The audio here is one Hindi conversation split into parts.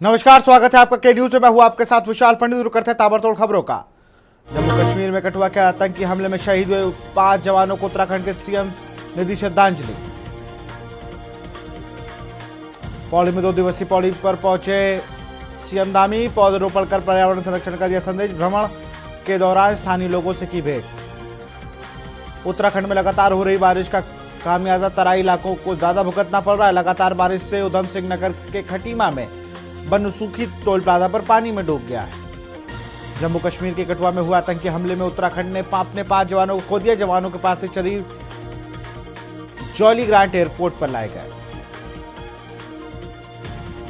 नमस्कार, स्वागत है आपका के न्यूज में। मैं हूं आपके साथ विशाल पंडित। रुक करते हैं ताबड़तोड़ खबरों का। जम्मू कश्मीर में कठुआ के आतंकी हमले में शहीद हुए 5 जवानों को उत्तराखंड के सीएम ने दी श्रद्धांजलि। पौड़ी में 2 दिवसीय पौड़ी पर पहुंचे सीएम धामी, पौधरोपण कर पर्यावरण संरक्षण का दिया संदेश। भ्रमण के दौरान स्थानीय लोगों से की भेंट। उत्तराखंड में लगातार हो रही बारिश का खामियाजा तराई इलाकों को ज्यादा भुगतना पड़ रहा है। लगातार बारिश से उधम सिंह नगर के खटीमा में बनसूखी टोल प्लाजा पर पानी में डूब गया है। जम्मू कश्मीर के कठुआ में हुए आतंकी हमले में उत्तराखंड ने अपने 5 जवानों को खो दिया। जवानों के पार्थिव शरीर जॉली ग्रांट एयरपोर्ट पर लाए गए।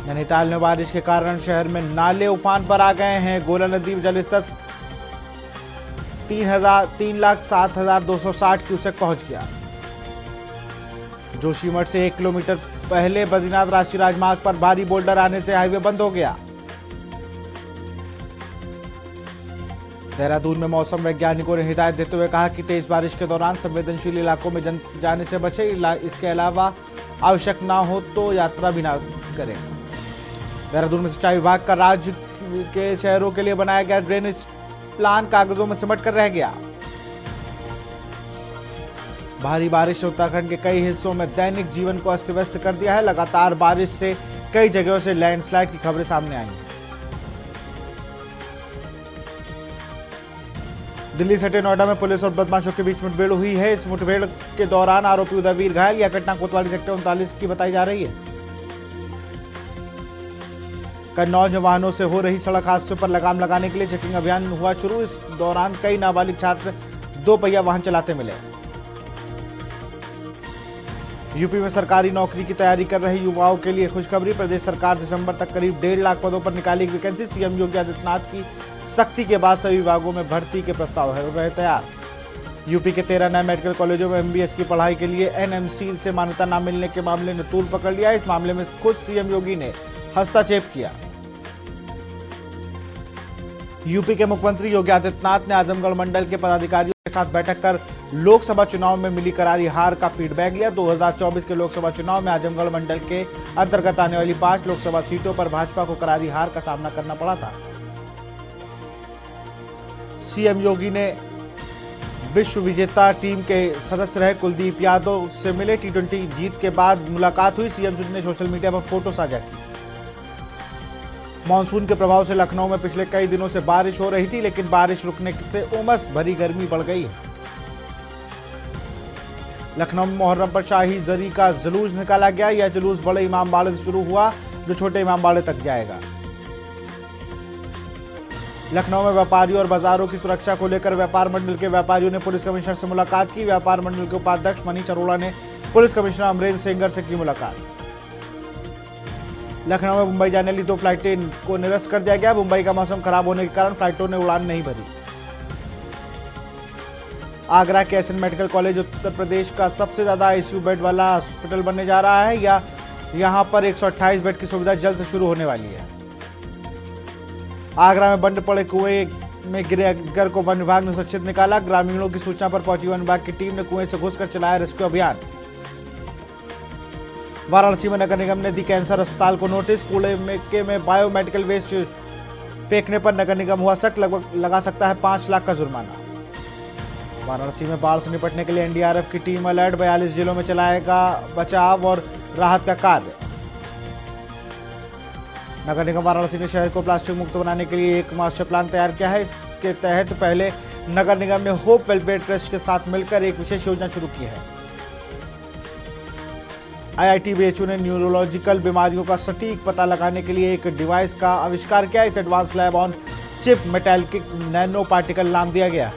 नैनीताल में बारिश के कारण शहर में नाले उफान पर आ गए हैं। गोला नदी में जलस्तर 3,07,260 क्यूसेक पहुंच गया। जोशीमठ से 1 किलोमीटर पहले बद्रीनाथ राष्ट्रीय राजमार्ग पर भारी बोल्डर आने से हाईवे बंद हो गया। देहरादून में मौसम वैज्ञानिकों ने हिदायत देते हुए कहा कि तेज बारिश के दौरान संवेदनशील इलाकों में जाने से बचे। इसके अलावा आवश्यक ना हो तो यात्रा भी ना करें। देहरादून में सिंचाई विभाग का राज्य के शहरों के लिए बनाया गया ड्रेनेज प्लान कागजों में सिमट कर रह गया। भारी बारिश ने उत्तराखंड के कई हिस्सों में दैनिक जीवन को अस्त व्यस्त कर दिया है। लगातार बारिश से कई जगहों से लैंडस्लाइड की खबरें सामने आई हैं। दिल्ली सटे नोएडा में पुलिस और बदमाशों के बीच मुठभेड़ हुई है। इस मुठभेड़ के दौरान आरोपी उदयवीर घायल। यह घटना कोतवाली सेक्टर 39 की बताई जा रही है। कन्नौज में वाहनों से हो रही सड़क हादसों पर लगाम लगाने के लिए चेकिंग अभियान हुआ शुरू। इस दौरान कई नाबालिग छात्र 2 पहिया वाहन चलाते मिले। यूपी में सरकारी नौकरी की तैयारी कर रहे युवाओं के लिए खुशखबरी। प्रदेश सरकार दिसंबर तक करीब 1.5 लाख पदों पर निकालेगी वैकेंसी। सीएम योगी आदित्यनाथ की सख्ती के बाद सभी विभागों में भर्ती के प्रस्ताव हो रहे तैयार। यूपी के 13 नए मेडिकल कॉलेजों में एमबीबीएस की पढ़ाई के लिए एनएमसी से मान्यता न मिलने के मामले ने तूल पकड़ लिया। इस मामले में खुद सीएम योगी ने हस्तक्षेप किया। यूपी के मुख्यमंत्री योगी आदित्यनाथ ने आजमगढ़ मंडल के पदाधिकारियों के साथ बैठक कर लोकसभा चुनाव में मिली करारी हार का फीडबैक लिया। 2024 के लोकसभा चुनाव में आजमगढ़ मंडल के अंतर्गत आने वाली 5 लोकसभा सीटों पर भाजपा को करारी हार का सामना करना पड़ा था। सीएम योगी ने विश्व विजेता टीम के सदस्य रहे कुलदीप यादव से मिले। T20 जीत के बाद मुलाकात हुई। सीएम ने सोशल मीडिया पर फोटो साझा की। मानसून के प्रभाव से लखनऊ में पिछले कई दिनों से बारिश हो रही थी, लेकिन बारिश रुकने से उमस भरी गर्मी बढ़ गई है। लखनऊ में मुहर्रम पर शाही जरी का जुलूस निकाला गया। यह जुलूस बड़े इमाम बाड़े से शुरू हुआ, जो छोटे इमाम बाड़े तक जाएगा। लखनऊ में व्यापारियों और बाजारों की सुरक्षा को लेकर व्यापार मंडल के व्यापारियों ने पुलिस कमिश्नर से मुलाकात की। व्यापार मंडल के उपाध्यक्ष मनीष अरोड़ा ने पुलिस कमिश्नर अमरेंद्र सेंगर से की मुलाकात। लखनऊ में मुंबई जाने वाली 2 फ्लाइटें को निरस्त कर दिया गया। मुंबई का मौसम खराब होने के कारण फ्लाइटों ने उड़ान नहीं भरी। आगरा के SN medical college Uttar Pradesh का सबसे ज्यादा आईसीयू बेड वाला हॉस्पिटल बनने जा रहा है। यहां पर 128 बेड की सुविधा जल्द से शुरू होने वाली है। आगरा में बंद पड़े कुएं में गिरे घर को वन विभाग ने सुरक्षित निकाला। ग्रामीणों की सूचना पर पहुंची वन विभाग की टीम ने कुएं से घुसकर चलाया रेस्क्यू अभियान। वाराणसी में नगर निगम ने दी कैंसर अस्पताल को नोटिस। कूड़े में बायोमेडिकल वेस्ट फेंकने पर नगर निगम हुआ सख्त, लगा सकता है 5 लाख का जुर्माना। वाराणसी में बाढ़ से निपटने के लिए एनडीआरएफ की टीम अलर्ट। 42 जिलों में चलाएगा बचाव और राहत का कार्य। नगर निगम वाराणसी ने शहर को प्लास्टिक मुक्त बनाने के लिए एक मास्टर प्लान तैयार किया है। इसके तहत पहले नगर निगम ने होप वेलफेयर ट्रस्ट के साथ मिलकर एक विशेष योजना शुरू की है। IIT-BHU ने न्यूरोलॉजिकल बीमारियों का सटीक पता लगाने के लिए एक डिवाइस का आविष्कार किया। इसे advance lab on chip metallic nano particle नाम दिया गया।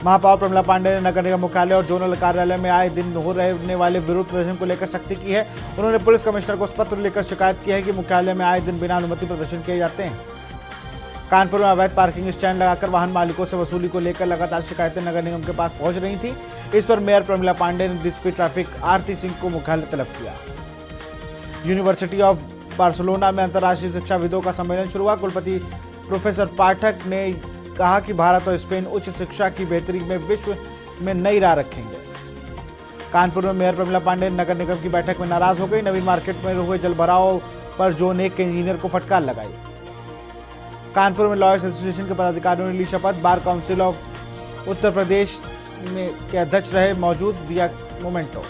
महापौर प्रमिला पांडे ने नगर निगम मुख्यालय और जोनल कार्यालय में आए दिन हो रहने वाले विरोध प्रदर्शन को लेकर सख्ती की है। उन्होंने पुलिस कमिश्नर को पत्र लिखकर शिकायत की है कि मुख्यालय में आए दिन बिना अनुमति प्रदर्शन किए जाते हैं। कानपुर में अवैध पार्किंग स्टैंड लगाकर वाहन मालिकों से वसूली को लेकर लगातार शिकायतें नगर निगम के पास पहुंच रही थी। इस पर मेयर प्रमिला पांडे ने डीसीपी ट्रैफिक आरती सिंह को मुख्यालय तलब किया। यूनिवर्सिटी ऑफ बार्सिलोना में अंतर्राष्ट्रीय शिक्षाविदों का सम्मेलन शुरू हुआ। कुलपति प्रोफेसर पाठक ने कहा कि भारत और स्पेन उच्च शिक्षा की बेहतरी में विश्व में नई राह रखेंगे। कानपुर में मेयर प्रमिला पांडे नगर निगम की बैठक में नाराज हो गई। नवीन मार्केट में हुए जलभराव पर जोन 1 के इंजीनियर को फटकार लगाई। कानपुर में लॉयर्स एसोसिएशन के पदाधिकारियों ने ली शपथ। Bar council of Uttar Pradesh के अध्यक्ष रहे मौजूद, दिया मोमेंटो।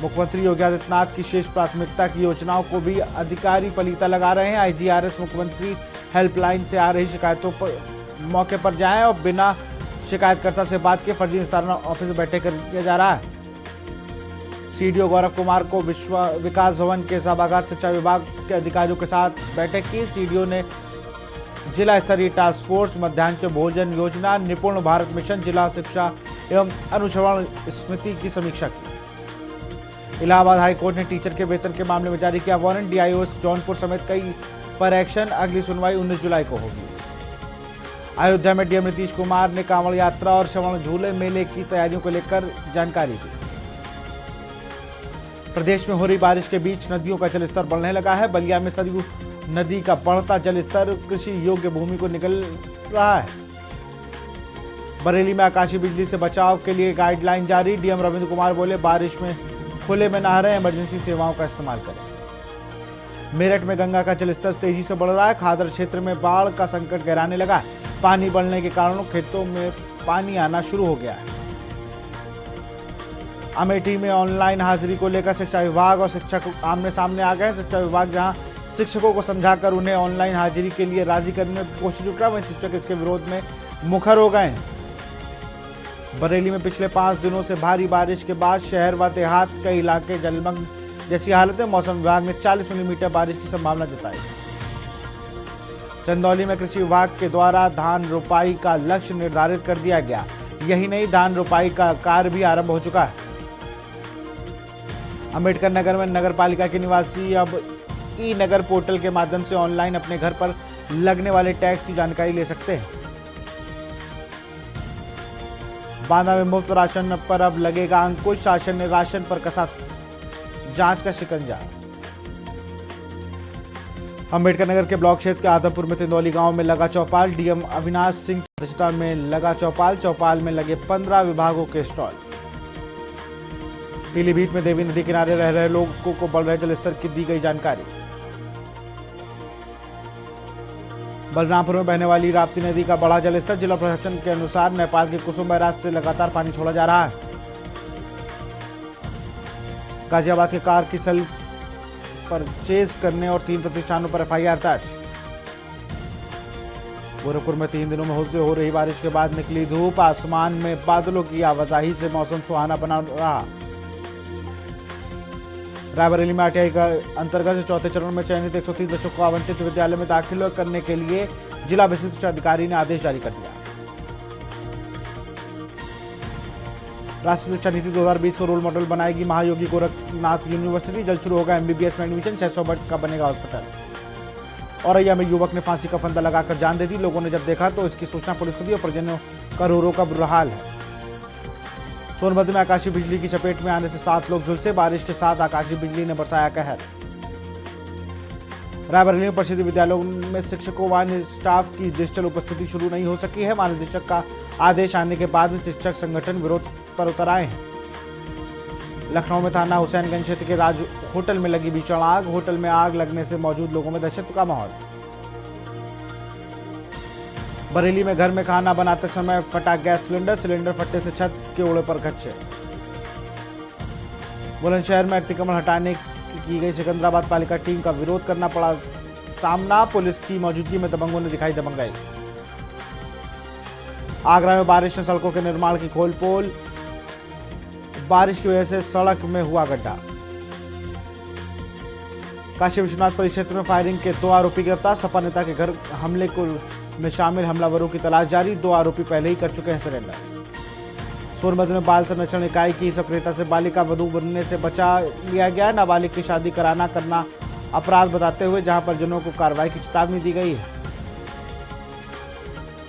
मुख्यमंत्री योगी आदित्यनाथ की शेष प्राथमिकता की योजनाओं को भी अधिकारी पलीता लगा रहे हैं। आईजीआरएस मुख्यमंत्री हेल्पलाइन से आ रही शिकायतों पर मौके पर जाएं और बिना शिकायतकर्ता से बात के फर्जी निस्तारण ऑफिस में बैठे कर दिया जा रहा है। सीडीओ गौरव कुमार को विकास भवन के सभागार शिक्षा विभाग के अधिकारियों के साथ बैठक की। सीडीओ ने जिला स्तरीय टास्क फोर्स, मध्याह्न भोजन योजना, निपुण भारत मिशन, जिला शिक्षा एवं अनुश्रवण समिति की समीक्षा की। इलाहाबाद हाईकोर्ट ने टीचर के वेतन के मामले में जारी किया वारंट। डीआईओ जौनपुर समेत कई पर एक्शन। अगली सुनवाई 19 जुलाई को होगी। अयोध्या में डीएम नीतीश कुमार ने कांवड़ यात्रा और श्रवण झूले मेले की तैयारियों को लेकर जानकारी दी। प्रदेश में हो रही बारिश के बीच नदियों का जलस्तर बढ़ने लगा है। बलिया में सरयू नदी का बढ़ता जलस्तर कृषि योग्य भूमि को निकल रहा है। बरेली में आकाशीय बिजली से बचाव के लिए गाइडलाइन जारी। डीएम रविंद्र कुमार बोले, बारिश में खुले में नहा रहे, इमरजेंसी सेवाओं का इस्तेमाल करें। मेरठ में गंगा का जलस्तर तेजी से बढ़ रहा है। खादर क्षेत्र में बाढ़ का संकट गहराने लगा है। पानी बढ़ने के कारण खेतों में पानी आना शुरू हो गया है। अमेठी में ऑनलाइन हाजिरी को लेकर शिक्षा विभाग और शिक्षक आमने सामने आ गए। शिक्षा विभाग जहां शिक्षकों को समझाकर उन्हें ऑनलाइन हाजिरी के लिए राजी करने की कोशिश कर रहा है, वहीं शिक्षक इसके विरोध में मुखर हो गए। बरेली में पिछले 5 दिनों से भारी बारिश के बाद शहर व देहात के इलाके जलमग्न जैसी हालत है। मौसम विभाग ने 40 मिलीमीटर बारिश की संभावना जताई। चंदौली में कृषि विभाग के द्वारा धान रोपाई का लक्ष्य निर्धारित कर दिया गया। यही नहीं, धान रोपाई का कार्य भी आरंभ हो चुका है। अम्बेडकर नगर में नगर पालिका के निवासी अब ई नगर पोर्टल के माध्यम से ऑनलाइन अपने घर पर लगने वाले टैक्स की जानकारी ले सकते हैं। बांदा में मुफ्त राशन पर अब लगेगा अंकुश। शासन ने राशन पर कसा जांच का शिकंजा। अम्बेडकर नगर के ब्लॉक क्षेत्र के आदमपुर में तिंदौली गांव में लगा चौपाल। डीएम अविनाश सिंह की अध्यक्षता में लगा चौपाल। चौपाल में लगे 15 विभागों के स्टॉल। पीलीभीत में देवी नदी किनारे रह रहे लोगों को बढ़ रहे जलस्तर की दी गई जानकारी। बलरामपुर में बहने वाली राप्ती नदी का बढ़ा जलस्तर। जिला प्रशासन के अनुसार नेपाल के कुसुम बैराज से लगातार पानी छोड़ा जा रहा है। गाजियाबाद के कार की सेल परचेज करने और 3 प्रतिष्ठानों पर एफआईआर दर्ज। गोरखपुर में 3 दिनों में हो रही बारिश के बाद निकली धूप। आसमान में बादलों की आवाजाही से मौसम सुहाना बना रहा। रायबरेली में आरटीआई का अंतर्गत चौथे चरण में चयनित 130 बच्चों को आवंटित विद्यालय में दाखिल करने के लिए जिला विशिष्ट शिक्षा अधिकारी ने आदेश जारी कर दिया। राष्ट्रीय शिक्षा नीति 2020 को रोल मॉडल बनाएगी महायोगी गोरखनाथ यूनिवर्सिटी। जल्द शुरू होगा एमबीबीएस में एडमिशन। 600 बेड का बनेगा हॉस्पिटल। औरैया में युवक ने फांसी का फंदा लगाकर जान दे दी। लोगों ने जब देखा तो इसकी सूचना पुलिस को दी और परिजनों का रो का बुरा हाल है। सोनभद्र में आकाशीय बिजली की चपेट में आने से 7 लोग झुलसे। बारिश के साथ आकाशीय बिजली ने बरसाया कहर। रायबरेली में परिषद विद्यालयों में शिक्षकों व स्टाफ की डिजिटल उपस्थिति शुरू नहीं हो सकी है। महानिदेशक का आदेश आने के बाद भी शिक्षक संगठन विरोध पर उतर आए हैं। लखनऊ में थाना हुसैनगंज क्षेत्र के राज होटल में लगी भीषण आग। होटल में आग लगने से मौजूद लोगों में दहशत का माहौल। बरेली में घर में खाना बनाते समय फटा गैस सिलेंडर फटने से छत के ओढ़े पर खदशे। बुलंदशहर में अतिक्रमण हटाने की गई सिकंदराबाद पालिका टीम का विरोध करना पड़ा सामना। पुलिस की मौजूदगी में दबंगों ने दिखाई दबंगाई। आगरा में बारिश ने सड़कों के निर्माण की खोल पोल। बारिश की वजह से सड़क में हुआ गड्ढा। काशी विश्वनाथ परिक्षेत्र में फायरिंग के 2 आरोपी गिरफ्तार। सपा नेता के घर हमले में शामिल हमलावरों की तलाश जारी। 2 आरोपी पहले ही कर चुके हैं सरेंडर। सोनभद्र में बाल संरक्षण इकाई की सक्रियता से बालिका वधू बनने से बचा लिया गया। नाबालिग की शादी करना अपराध बताते हुए जहां परिजनों को कार्रवाई की चेतावनी दी गई है।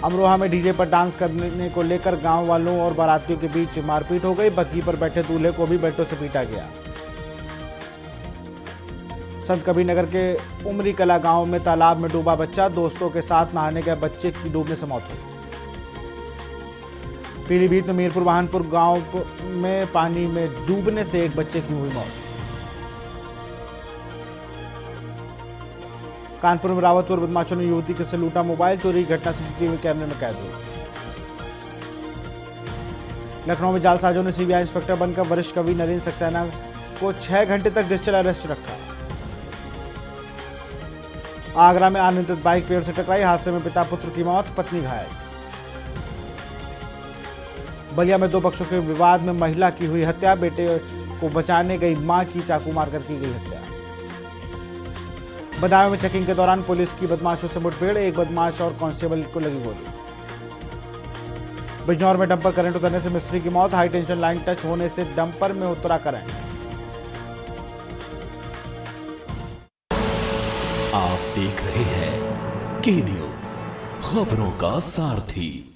अमरोहा में डीजे पर डांस करने को लेकर गांव वालों और बारातियों के बीच मारपीट हो गई। बग्गी पर बैठे दूल्हे को भी बेटों से पीटा गया। संत कबीर नगर के उमरी कला गांव में तालाब में डूबा बच्चा। दोस्तों के साथ नहाने गए बच्चे की डूबने से मौत हुई। पीलीभीत में मीरपुर वाहनपुर गांव में पानी में डूबने से एक बच्चे की हुई मौत। कानपुर में रावतपुर बदमाशों ने युवती से लूटा मोबाइल, चोरी की घटना सीसीटीवी कैमरे में कैद हुई। लखनऊ में जालसाजों ने सीबीआई इंस्पेक्टर बनकर वरिष्ठ कवि नरेंद्र सक्सेना को 6 घंटे तक डिजिटल अरेस्ट रखा। आगरा में अनियंत्रित बाइक पेड़ से टकराई, हादसे में पिता पुत्र की मौत, पत्नी घायल। बलिया में 2 पक्षों के विवाद में महिला की हुई हत्या, बेटे को बचाने गई मां की चाकू मारकर की गई हत्या। बदायूं में चेकिंग के दौरान पुलिस की बदमाशों से मुठभेड़, एक बदमाश और कांस्टेबल को लगी गोली। बिजनौर में डंपर करंट उतरने से मिस्त्री की मौत, हाई टेंशन लाइन टच होने से डंपर में उतरा करंट। आप देख रहे हैं के न्यूज़, खबरों का सारथी।